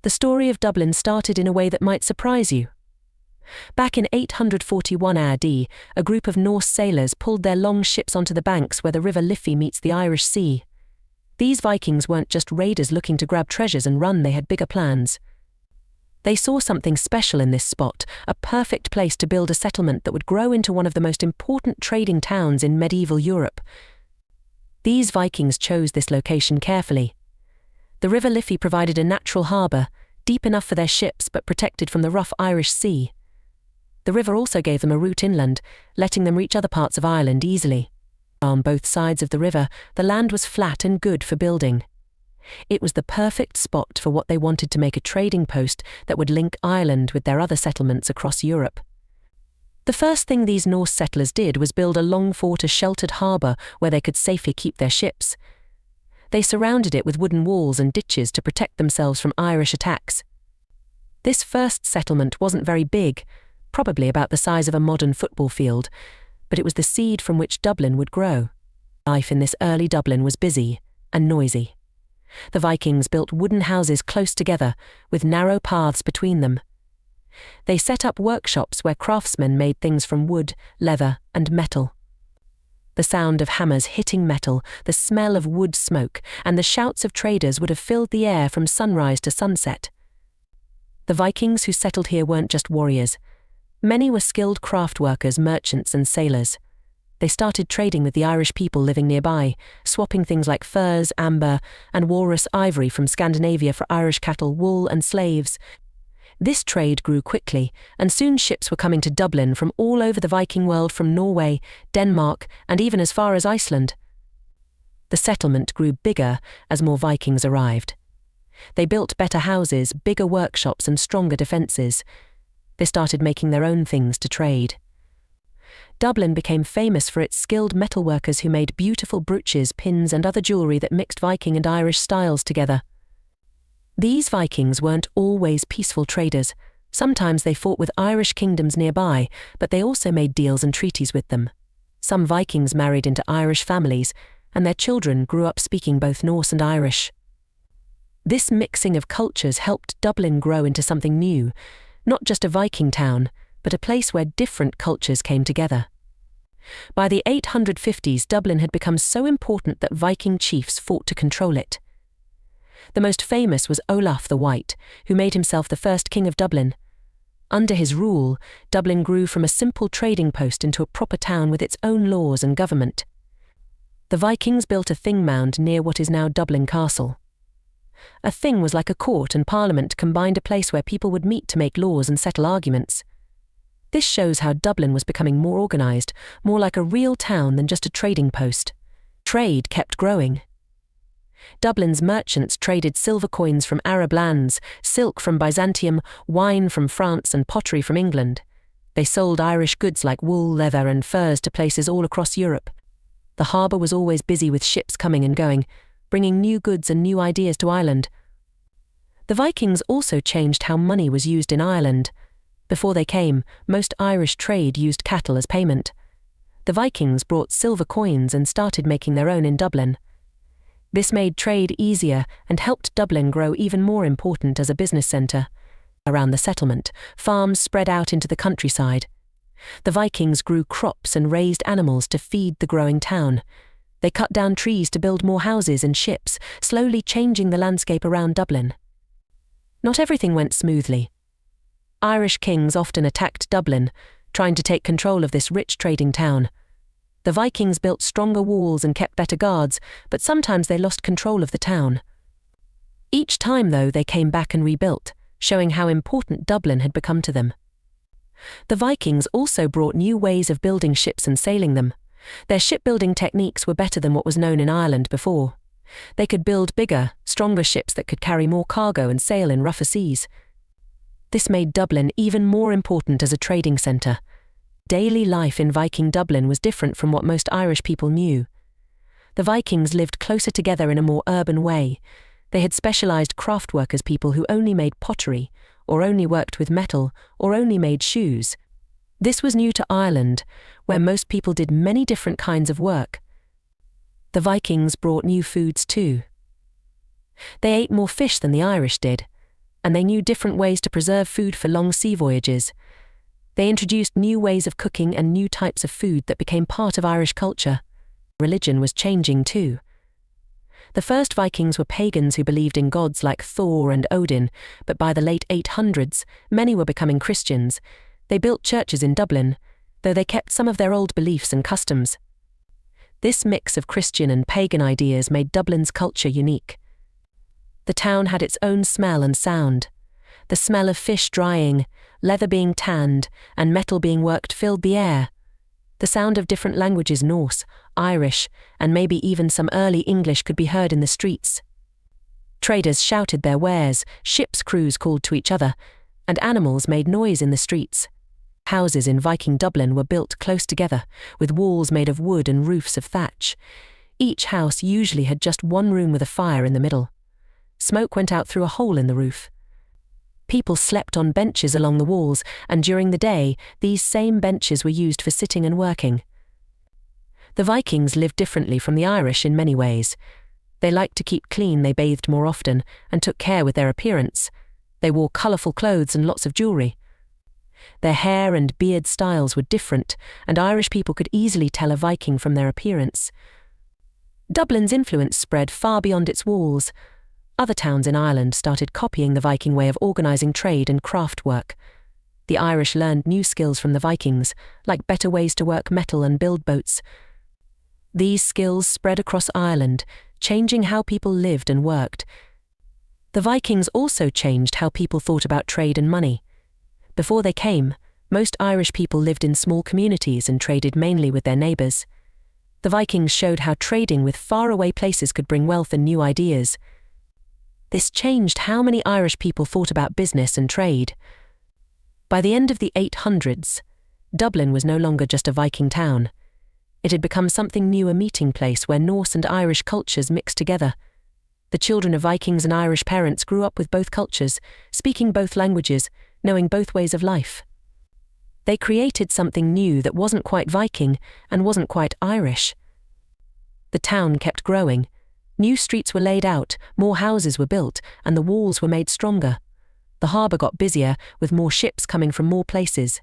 The story of Dublin started in a way that might surprise you. Back in 841 AD, a group of Norse sailors pulled their long ships onto the banks where the river Liffey meets the Irish Sea. These Vikings weren't just raiders looking to grab treasures and run, they had bigger plans. They saw something special in this spot, a perfect place to build a settlement that would grow into one of the most important trading towns in medieval Europe. These Vikings chose this location carefully. The river Liffey provided a natural harbour, deep enough for their ships but protected from the rough Irish Sea. The river also gave them a route inland, letting them reach other parts of Ireland easily. On both sides of the river, the land was flat and good for building. It was the perfect spot for what they wanted to make a trading post that would link Ireland with their other settlements across Europe. The first thing these Norse settlers did was build a long fort, a sheltered harbour where they could safely keep their ships. They surrounded it with wooden walls and ditches to protect themselves from Irish attacks. This first settlement wasn't very big, probably about the size of a modern football field, but it was the seed from which Dublin would grow. Life in this early Dublin was busy and noisy. The Vikings built wooden houses close together, with narrow paths between them. They set up workshops where craftsmen made things from wood, leather, and metal. The sound of hammers hitting metal, the smell of wood smoke, and the shouts of traders would have filled the air from sunrise to sunset. The Vikings who settled here weren't just warriors. Many were skilled craft workers, merchants, and sailors. They started trading with the Irish people living nearby, swapping things like furs, amber, and walrus ivory from Scandinavia for Irish cattle, wool, and slaves. This trade grew quickly, and soon ships were coming to Dublin from all over the Viking world, from Norway, Denmark, and even as far as Iceland. The settlement grew bigger as more Vikings arrived. They built better houses, bigger workshops, and stronger defences. They started making their own things to trade. Dublin became famous for its skilled metalworkers who made beautiful brooches, pins, and other jewellery that mixed Viking and Irish styles together. These Vikings weren't always peaceful traders. Sometimes they fought with Irish kingdoms nearby, but they also made deals and treaties with them. Some Vikings married into Irish families, and their children grew up speaking both Norse and Irish. This mixing of cultures helped Dublin grow into something new, not just a Viking town, but a place where different cultures came together. By the 850s, Dublin had become so important that Viking chiefs fought to control it. The most famous was Olaf the White, who made himself the first king of Dublin. Under his rule, Dublin grew from a simple trading post into a proper town with its own laws and government. The Vikings built a thing mound near what is now Dublin Castle. A thing was like a court and parliament combined, a place where people would meet to make laws and settle arguments. This shows how Dublin was becoming more organised, more like a real town than just a trading post. Trade kept growing. Dublin's merchants traded silver coins from Arab lands, silk from Byzantium, wine from France, and pottery from England. They sold Irish goods like wool, leather, and furs to places all across Europe. The harbour was always busy with ships coming and going, bringing new goods and new ideas to Ireland. The Vikings also changed how money was used in Ireland. Before they came, most Irish trade used cattle as payment. The Vikings brought silver coins and started making their own in Dublin. This made trade easier and helped Dublin grow even more important as a business centre. Around the settlement, farms spread out into the countryside. The Vikings grew crops and raised animals to feed the growing town. They cut down trees to build more houses and ships, slowly changing the landscape around Dublin. Not everything went smoothly. Irish kings often attacked Dublin, trying to take control of this rich trading town. The Vikings built stronger walls and kept better guards, but sometimes they lost control of the town. Each time, though, they came back and rebuilt, showing how important Dublin had become to them. The Vikings also brought new ways of building ships and sailing them. Their shipbuilding techniques were better than what was known in Ireland before. They could build bigger, stronger ships that could carry more cargo and sail in rougher seas. This made Dublin even more important as a trading centre. Daily life in Viking Dublin was different from what most Irish people knew. The Vikings lived closer together in a more urban way. They had specialised craft workers, people who only made pottery, or only worked with metal, or only made shoes. This was new to Ireland, where most people did many different kinds of work. The Vikings brought new foods too. They ate more fish than the Irish did. and they knew different ways to preserve food for long sea voyages. They introduced new ways of cooking and new types of food that became part of Irish culture. Religion was changing too. The first Vikings were pagans who believed in gods like Thor and Odin, but by the late 800s, many were becoming Christians. They built churches in Dublin, though they kept some of their old beliefs and customs. This mix of Christian and pagan ideas made Dublin's culture unique. The town had its own smell and sound. The smell of fish drying, leather being tanned, and metal being worked filled the air. The sound of different languages, Norse, Irish, and maybe even some early English could be heard in the streets. Traders shouted their wares, ships' crews called to each other, and animals made noise in the streets. Houses in Viking Dublin were built close together, with walls made of wood and roofs of thatch. Each house usually had just one room with a fire in the middle. Smoke went out through a hole in the roof. People slept on benches along the walls, and during the day, these same benches were used for sitting and working. The Vikings lived differently from the Irish in many ways. They liked to keep clean, they bathed more often, and took care with their appearance. They wore colourful clothes and lots of jewellery. Their hair and beard styles were different, and Irish people could easily tell a Viking from their appearance. Dublin's influence spread far beyond its walls. Other towns in Ireland started copying the Viking way of organising trade and craft work. The Irish learned new skills from the Vikings, like better ways to work metal and build boats. These skills spread across Ireland, changing how people lived and worked. The Vikings also changed how people thought about trade and money. Before they came, most Irish people lived in small communities and traded mainly with their neighbours. The Vikings showed how trading with faraway places could bring wealth and new ideas. This changed how many Irish people thought about business and trade. By the end of the 800s, Dublin was no longer just a Viking town. It had become something new, a meeting place where Norse and Irish cultures mixed together. The children of Vikings and Irish parents grew up with both cultures, speaking both languages, knowing both ways of life. They created something new that wasn't quite Viking and wasn't quite Irish. The town kept growing. New streets were laid out, more houses were built, and the walls were made stronger. The harbour got busier, with more ships coming from more places.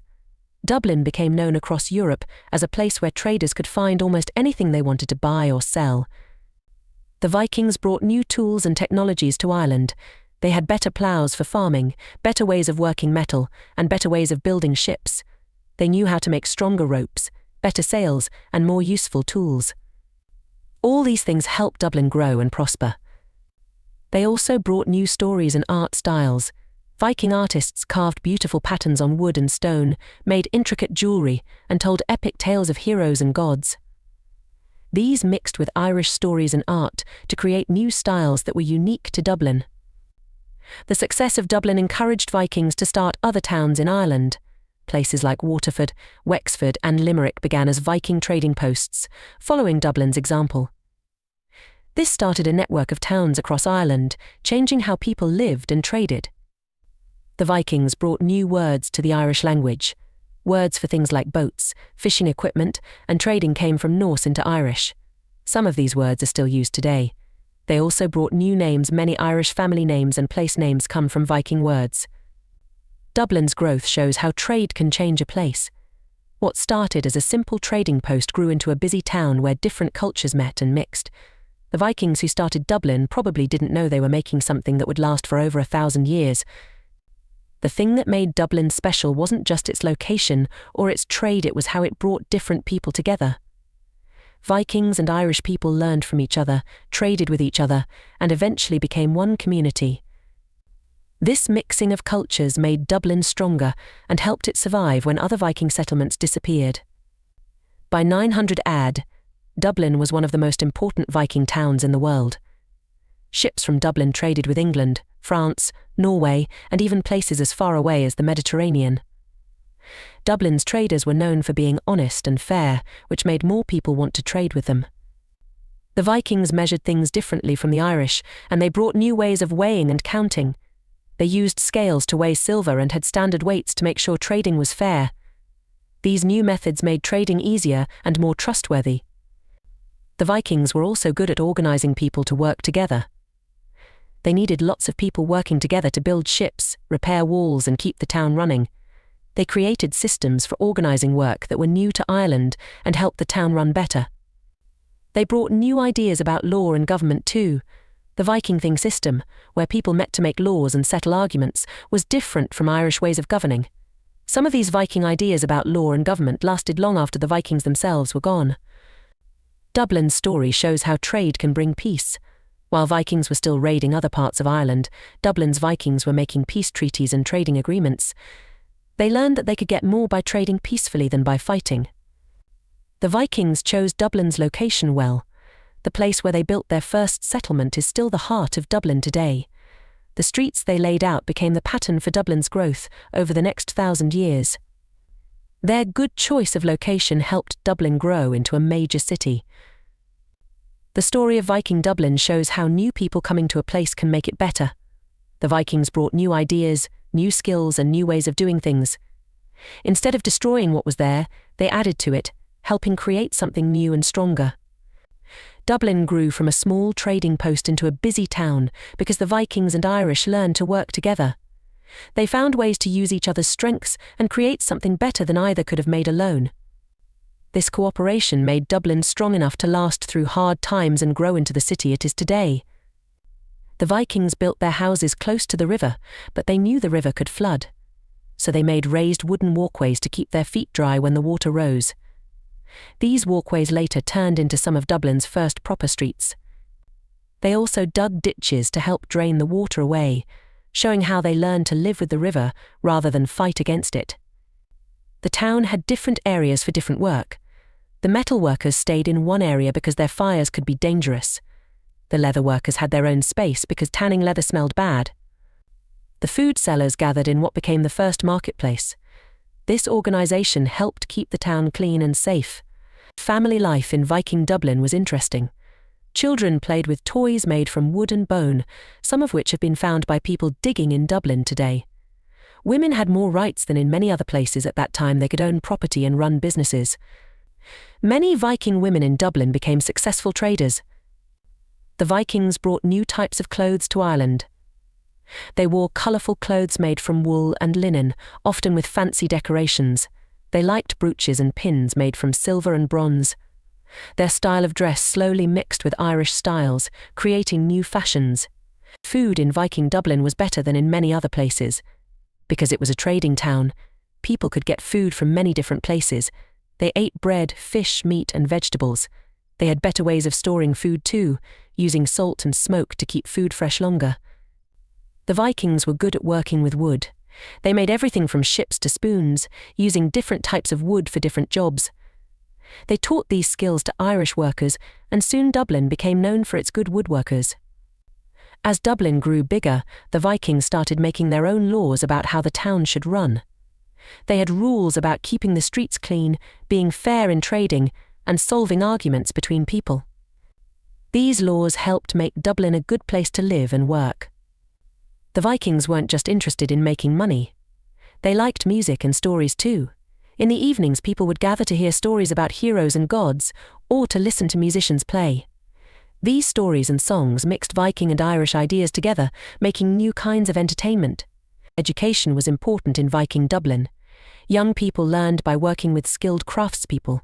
Dublin became known across Europe as a place where traders could find almost anything they wanted to buy or sell. The Vikings brought new tools and technologies to Ireland. They had better ploughs for farming, better ways of working metal, and better ways of building ships. They knew how to make stronger ropes, better sails, and more useful tools. All these things helped Dublin grow and prosper. They also brought new stories and art styles. Viking artists carved beautiful patterns on wood and stone, made intricate jewellery, and told epic tales of heroes and gods. These mixed with Irish stories and art to create new styles that were unique to Dublin. The success of Dublin encouraged Vikings to start other towns in Ireland. Places like Waterford, Wexford, and Limerick began as Viking trading posts, following Dublin's example. This started a network of towns across Ireland, changing how people lived and traded. The Vikings brought new words to the Irish language. Words for things like boats, fishing equipment, and trading came from Norse into Irish. Some of these words are still used today. They also brought new names. Many Irish family names and place names come from Viking words. Dublin's growth shows how trade can change a place. What started as a simple trading post grew into a busy town where different cultures met and mixed. The Vikings who started Dublin probably didn't know they were making something that would last for over 1,000 years. The thing that made Dublin special wasn't just its location or its trade, it was how it brought different people together. Vikings and Irish people learned from each other, traded with each other, and eventually became one community. This mixing of cultures made Dublin stronger and helped it survive when other Viking settlements disappeared. By 900 AD, Dublin was one of the most important Viking towns in the world. Ships from Dublin traded with England, France, Norway, and even places as far away as the Mediterranean. Dublin's traders were known for being honest and fair, which made more people want to trade with them. The Vikings measured things differently from the Irish, and they brought new ways of weighing and counting. They used scales to weigh silver and had standard weights to make sure trading was fair. These new methods made trading easier and more trustworthy. The Vikings were also good at organizing people to work together. They needed lots of people working together to build ships, repair walls, and keep the town running. They created systems for organising work that were new to Ireland and helped the town run better. They brought new ideas about law and government too. The Viking thing system, where people met to make laws and settle arguments, was different from Irish ways of governing. Some of these Viking ideas about law and government lasted long after the Vikings themselves were gone. Dublin's story shows how trade can bring peace. While Vikings were still raiding other parts of Ireland, Dublin's Vikings were making peace treaties and trading agreements. They learned that they could get more by trading peacefully than by fighting. The Vikings chose Dublin's location well. The place where they built their first settlement is still the heart of Dublin today. The streets they laid out became the pattern for Dublin's growth over the next 1,000 years. Their good choice of location helped Dublin grow into a major city. The story of Viking Dublin shows how new people coming to a place can make it better. The Vikings brought new ideas, new skills, and new ways of doing things. Instead of destroying what was there, they added to it, helping create something new and stronger. Dublin grew from a small trading post into a busy town because the Vikings and Irish learned to work together. They found ways to use each other's strengths and create something better than either could have made alone. This cooperation made Dublin strong enough to last through hard times and grow into the city it is today. The Vikings built their houses close to the river, but they knew the river could flood. So they made raised wooden walkways to keep their feet dry when the water rose. These walkways later turned into some of Dublin's first proper streets. They also dug ditches to help drain the water away, showing how they learned to live with the river rather than fight against it. The town had different areas for different work. The metal workers stayed in one area because their fires could be dangerous. The leather workers had their own space because tanning leather smelled bad. The food sellers gathered in what became the first marketplace. This organisation helped keep the town clean and safe. Family life in Viking Dublin was interesting. Children played with toys made from wood and bone, some of which have been found by people digging in Dublin today. Women had more rights than in many other places at that time. They could own property and run businesses. Many Viking women in Dublin became successful traders. The Vikings brought new types of clothes to Ireland. They wore colourful clothes made from wool and linen, often with fancy decorations. They liked brooches and pins made from silver and bronze. Their style of dress slowly mixed with Irish styles, creating new fashions. Food in Viking Dublin was better than in many other places. Because it was a trading town, people could get food from many different places. They ate bread, fish, meat, and vegetables. They had better ways of storing food too, using salt and smoke to keep food fresh longer. The Vikings were good at working with wood. They made everything from ships to spoons, using different types of wood for different jobs. They taught these skills to Irish workers, and soon Dublin became known for its good woodworkers. As Dublin grew bigger, the Vikings started making their own laws about how the town should run. They had rules about keeping the streets clean, being fair in trading, and solving arguments between people. These laws helped make Dublin a good place to live and work. The Vikings weren't just interested in making money. They liked music and stories too. In the evenings, people would gather to hear stories about heroes and gods, or to listen to musicians play. These stories and songs mixed Viking and Irish ideas together, making new kinds of entertainment. Education was important in Viking Dublin. Young people learned by working with skilled craftspeople.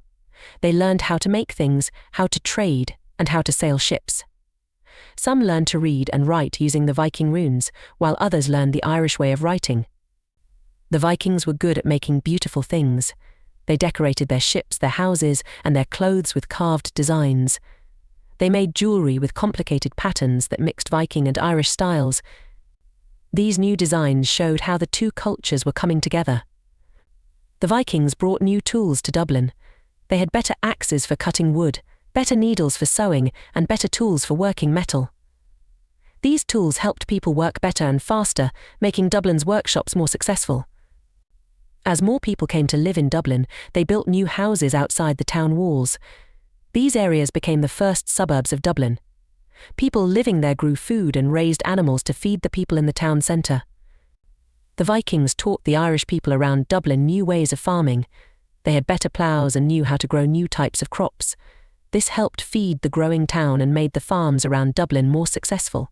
They learned how to make things, how to trade, and how to sail ships. Some learned to read and write using the Viking runes, while others learned the Irish way of writing. The Vikings were good at making beautiful things. They decorated their ships, their houses, and their clothes with carved designs. They made jewelry with complicated patterns that mixed Viking and Irish styles. These new designs showed how the two cultures were coming together. The Vikings brought new tools to Dublin. They had better axes for cutting wood, better needles for sewing, and better tools for working metal. These tools helped people work better and faster, making Dublin's workshops more successful. As more people came to live in Dublin, they built new houses outside the town walls. These areas became the first suburbs of Dublin. People living there grew food and raised animals to feed the people in the town centre. The Vikings taught the Irish people around Dublin new ways of farming. They had better ploughs and knew how to grow new types of crops. This helped feed the growing town and made the farms around Dublin more successful.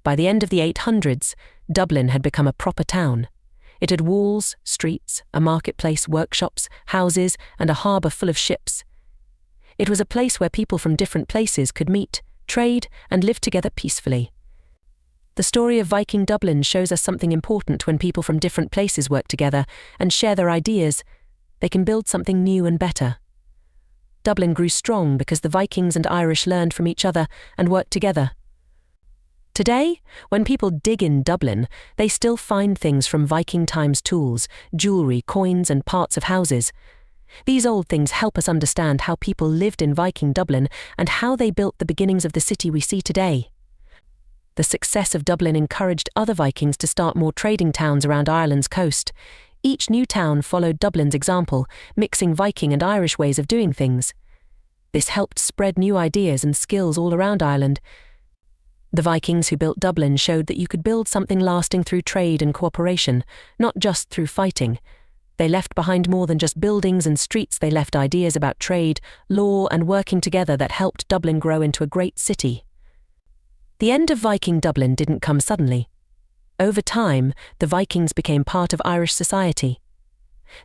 By the end of the 800s, Dublin had become a proper town. It had walls, streets, a marketplace, workshops, houses, and a harbour full of ships. It was a place where people from different places could meet, trade, and live together peacefully. The story of Viking Dublin shows us something important. When people from different places work together and share their ideas, they can build something new and better. Dublin grew strong because the Vikings and Irish learned from each other and worked together. Today, when people dig in Dublin, they still find things from Viking times: tools, jewellery, coins, and parts of houses. These old things help us understand how people lived in Viking Dublin and how they built the beginnings of the city we see today. The success of Dublin encouraged other Vikings to start more trading towns around Ireland's coast. Each new town followed Dublin's example, mixing Viking and Irish ways of doing things. This helped spread new ideas and skills all around Ireland. The Vikings who built Dublin showed that you could build something lasting through trade and cooperation, not just through fighting. They left behind more than just buildings and streets. They left ideas about trade, law, and working together that helped Dublin grow into a great city. The end of Viking Dublin didn't come suddenly. Over time, the Vikings became part of Irish society.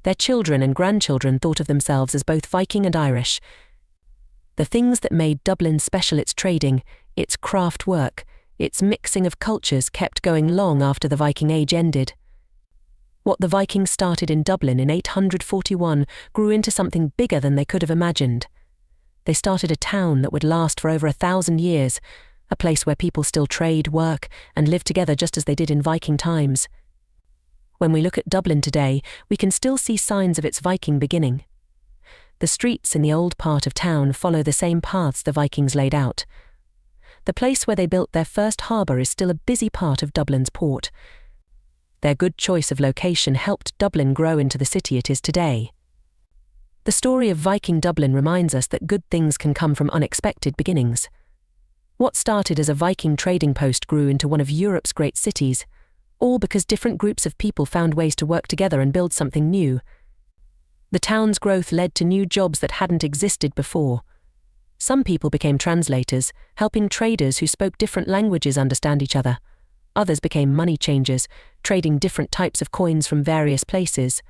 Their children and grandchildren thought of themselves as both Viking and Irish. The things that made Dublin special: its trading, its craft work, its mixing of cultures, kept going long after the Viking Age ended. What the Vikings started in Dublin in 841 grew into something bigger than they could have imagined. They started a town that would last for over 1,000 years, a place where people still trade, work, and live together just as they did in Viking times. When we look at Dublin today, we can still see signs of its Viking beginning. The streets in the old part of town follow the same paths the Vikings laid out. The place where they built their first harbour is still a busy part of Dublin's port. Their good choice of location helped Dublin grow into the city it is today. The story of Viking Dublin reminds us that good things can come from unexpected beginnings. What started as a Viking trading post grew into one of Europe's great cities, all because different groups of people found ways to work together and build something new. The town's growth led to new jobs that hadn't existed before. Some people became translators, helping traders who spoke different languages understand each other. Others became money changers, trading different types of coins from various places.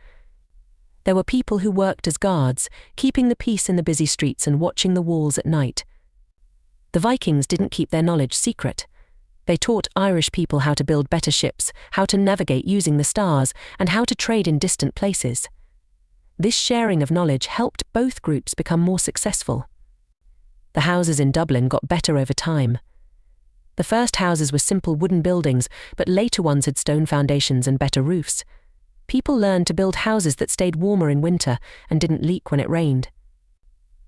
There were people who worked as guards, keeping the peace in the busy streets and watching the walls at night. The Vikings didn't keep their knowledge secret. They taught Irish people how to build better ships, how to navigate using the stars, and how to trade in distant places. This sharing of knowledge helped both groups become more successful. The houses in Dublin got better over time. The first houses were simple wooden buildings, but later ones had stone foundations and better roofs. People learned to build houses that stayed warmer in winter and didn't leak when it rained.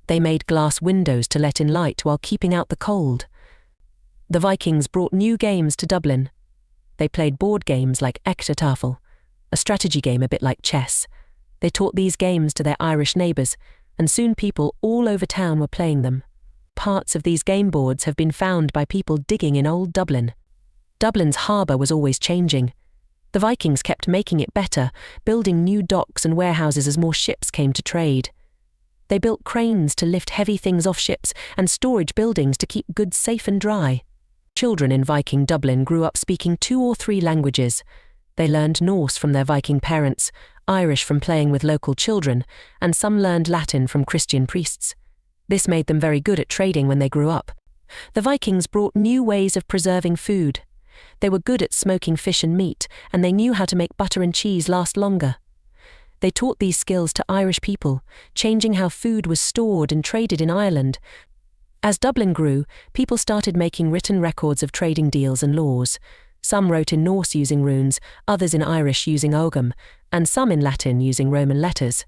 They made glass windows to let in light while keeping out the cold. The Vikings brought new games to Dublin. They played board games like Echtatafel, a strategy game a bit like chess. They taught these games to their Irish neighbours, and soon people all over town were playing them. Parts of these game boards have been found by people digging in old Dublin. Dublin's harbour was always changing. The Vikings kept making it better, building new docks and warehouses as more ships came to trade. They built cranes to lift heavy things off ships and storage buildings to keep goods safe and dry. Children in Viking Dublin grew up speaking 2 or 3 languages. They learned Norse from their Viking parents, Irish from playing with local children, and some learned Latin from Christian priests. This made them very good at trading when they grew up. The Vikings brought new ways of preserving food. They were good at smoking fish and meat, and they knew how to make butter and cheese last longer. They taught these skills to Irish people, changing how food was stored and traded in Ireland. As Dublin grew, people started making written records of trading deals and laws. Some wrote in Norse using runes, others in Irish using Ogham, and some in Latin using Roman letters.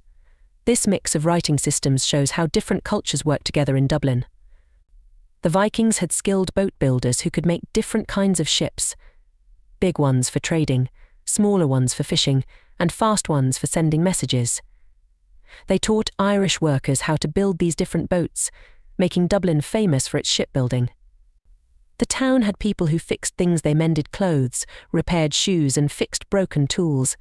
This mix of writing systems shows how different cultures worked together in Dublin. The Vikings had skilled boat builders who could make different kinds of ships. Big ones for trading, smaller ones for fishing, and fast ones for sending messages. They taught Irish workers how to build these different boats, making Dublin famous for its shipbuilding. The town had people who fixed things. They mended clothes, repaired shoes, and fixed broken tools.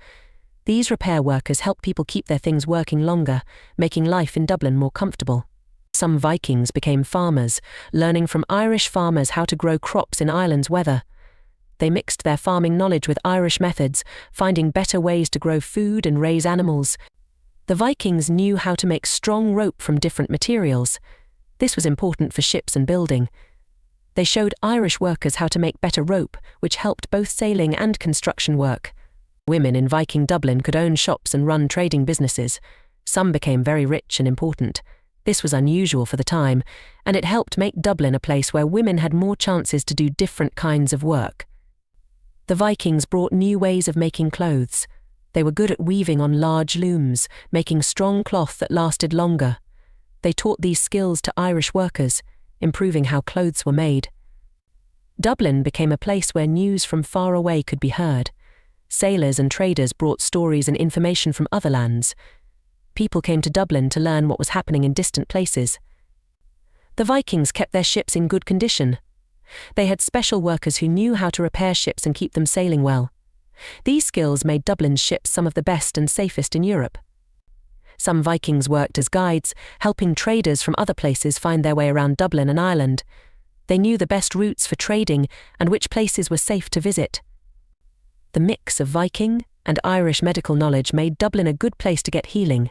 These repair workers helped people keep their things working longer, making life in Dublin more comfortable. Some Vikings became farmers, learning from Irish farmers how to grow crops in Ireland's weather. They mixed their farming knowledge with Irish methods, finding better ways to grow food and raise animals. The Vikings knew how to make strong rope from different materials. This was important for ships and building. They showed Irish workers how to make better rope, which helped both sailing and construction work. Women in Viking Dublin could own shops and run trading businesses. Some became very rich and important. This was unusual for the time, and it helped make Dublin a place where women had more chances to do different kinds of work. The Vikings brought new ways of making clothes. They were good at weaving on large looms, making strong cloth that lasted longer. They taught these skills to Irish workers, improving how clothes were made. Dublin became a place where news from far away could be heard. Sailors and traders brought stories and information from other lands. People came to Dublin to learn what was happening in distant places. The Vikings kept their ships in good condition. They had special workers who knew how to repair ships and keep them sailing well. These skills made Dublin's ships some of the best and safest in Europe. Some Vikings worked as guides, helping traders from other places find their way around Dublin and Ireland. They knew the best routes for trading and which places were safe to visit. The mix of Viking and Irish medical knowledge made Dublin a good place to get healing.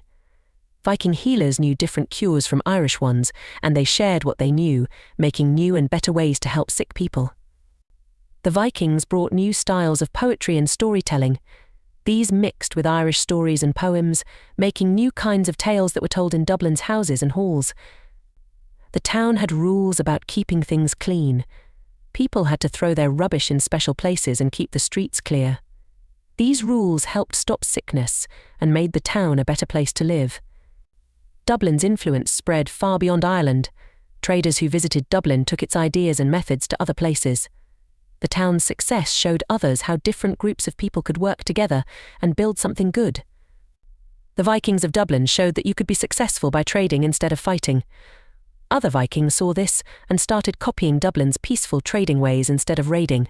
Viking healers knew different cures from Irish ones, and they shared what they knew, making new and better ways to help sick people. The Vikings brought new styles of poetry and storytelling. These mixed with Irish stories and poems, making new kinds of tales that were told in Dublin's houses and halls. The town had rules about keeping things clean. People had to throw their rubbish in special places and keep the streets clear. These rules helped stop sickness and made the town a better place to live. Dublin's influence spread far beyond Ireland. Traders who visited Dublin took its ideas and methods to other places. The town's success showed others how different groups of people could work together and build something good. The Vikings of Dublin showed that you could be successful by trading instead of fighting. Other Vikings saw this and started copying Dublin's peaceful trading ways instead of raiding.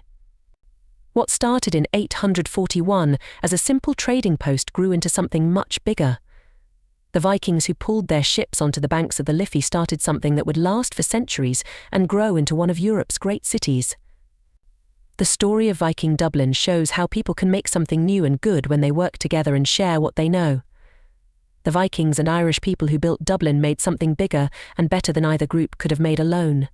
What started in 841 as a simple trading post grew into something much bigger. The Vikings who pulled their ships onto the banks of the Liffey started something that would last for centuries and grow into one of Europe's great cities. The story of Viking Dublin shows how people can make something new and good when they work together and share what they know. The Vikings and Irish people who built Dublin made something bigger and better than either group could have made alone.